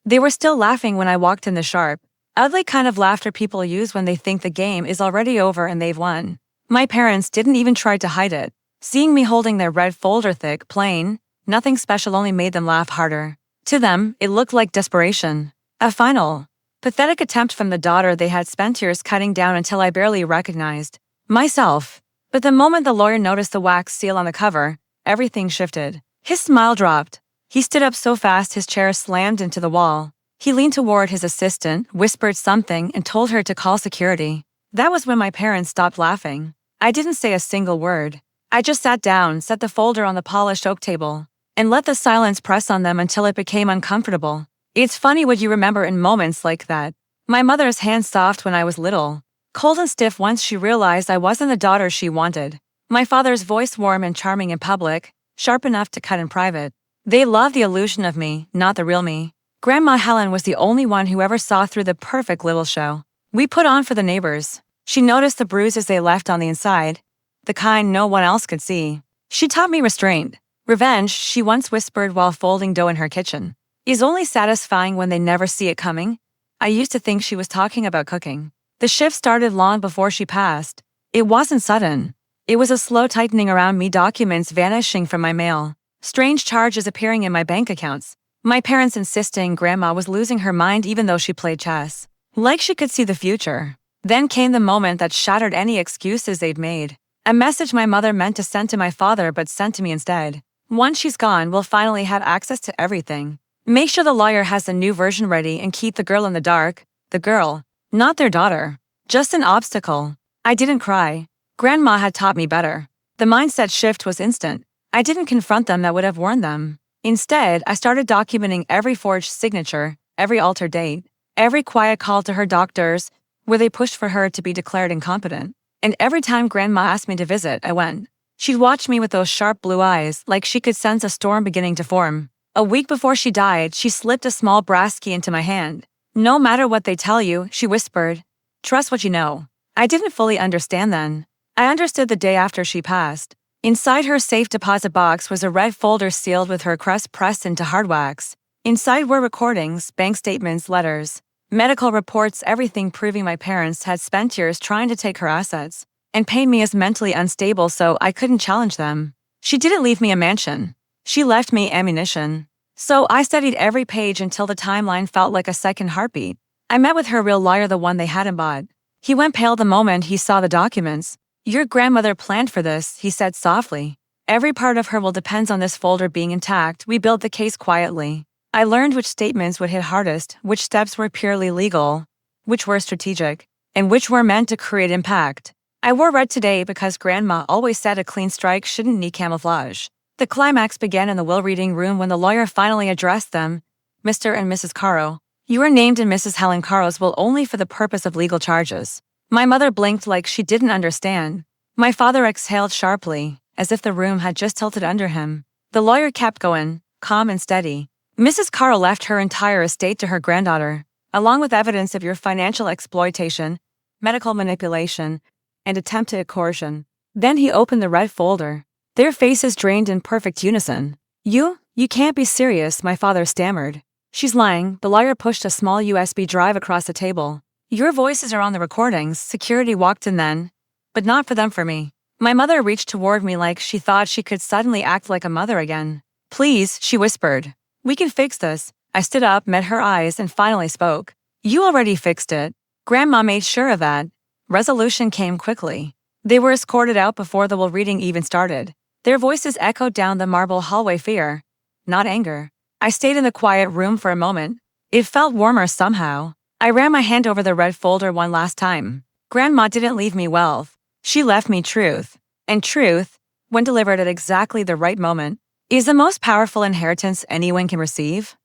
They were still laughing when I walked in, the sharp, ugly kind of laughter people use when they think the game is already over and they've won. My parents didn't even try to hide it. Seeing me holding their red folder, thick, plain, nothing special, only made them laugh harder. To them, it looked like desperation. A final, pathetic attempt from the daughter they had spent years cutting down until I barely recognized myself. But the moment the lawyer noticed the wax seal on the cover, everything shifted. His smile dropped. He stood up so fast his chair slammed into the wall. He leaned toward his assistant, whispered something, and told her to call security. That was when my parents stopped laughing. I didn't say a single word. I just sat down, set the folder on the polished oak table, and let the silence press on them until it became uncomfortable. It's funny what you remember in moments like that. My mother's hand soft when I was little, cold and stiff once she realized I wasn't the daughter she wanted. My father's voice warm and charming in public, sharp enough to cut in private. They loved the illusion of me, not the real me. Grandma Helen was the only one who ever saw through the perfect little show we put on for the neighbors. She noticed the bruises they left on the inside, the kind no one else could see. She taught me restraint. Revenge, she once whispered while folding dough in her kitchen, is only satisfying when they never see it coming. I used to think she was talking about cooking. The shift started long before she passed. It wasn't sudden. It was a slow tightening around me, documents vanishing from my mail, strange charges appearing in my bank accounts, my parents insisting Grandma was losing her mind even though she played chess, like she could see the future. Then came the moment that shattered any excuses they'd made. A message my mother meant to send to my father but sent to me instead. Once she's gone, we'll finally have access to everything. Make sure the lawyer has the new version ready and keep the girl in the dark. The girl, not their daughter. Just an obstacle. I didn't cry. Grandma had taught me better. The mindset shift was instant. I didn't confront them, that would have warned them. Instead, I started documenting every forged signature, every altered date, every quiet call to her doctors, where they pushed for her to be declared incompetent. And every time Grandma asked me to visit, I went. She'd watch me with those sharp blue eyes, like she could sense a storm beginning to form. A week before she died, she slipped a small brass key into my hand. No matter what they tell you, she whispered, trust what you know. I didn't fully understand then. I understood the day after she passed. Inside her safe deposit box was a red folder sealed with her crest pressed into hard wax. Inside were recordings, bank statements, letters, medical reports, everything proving my parents had spent years trying to take her assets and paint me as mentally unstable so I couldn't challenge them. She didn't leave me a mansion. She left me ammunition. So I studied every page until the timeline felt like a second heartbeat. I met with her real lawyer, the one they hadn't bought. He went pale the moment he saw the documents. Your grandmother planned for this, he said softly. Every part of her will depend on this folder being intact. We built the case quietly. I learned which statements would hit hardest, which steps were purely legal, which were strategic, and which were meant to create impact. I wore red today because Grandma always said a clean strike shouldn't need camouflage. The climax began in the will reading room when the lawyer finally addressed them. Mr. and Mrs. Caro, you are named in Mrs. Helen Caro's will only for the purpose of legal charges. My mother blinked like she didn't understand. My father exhaled sharply, as if the room had just tilted under him. The lawyer kept going, calm and steady. Mrs. Caro left her entire estate to her granddaughter, along with evidence of your financial exploitation, medical manipulation, and attempted coercion. Then he opened the red folder. Their faces drained in perfect unison. You can't be serious, my father stammered. She's lying. The lawyer pushed a small USB drive across the table. Your voices are on the recordings. Security walked in then, but not for them, for me. My mother reached toward me like she thought she could suddenly act like a mother again. Please, she whispered. We can fix this. I stood up, met her eyes, and finally spoke. You already fixed it. Grandma made sure of that. Resolution came quickly. They were escorted out before the will reading even started. Their voices echoed down the marble hallway. Fear, not anger. I stayed in the quiet room for a moment. It felt warmer somehow. I ran my hand over the red folder one last time. Grandma didn't leave me wealth. She left me truth. And truth, when delivered at exactly the right moment, is the most powerful inheritance anyone can receive.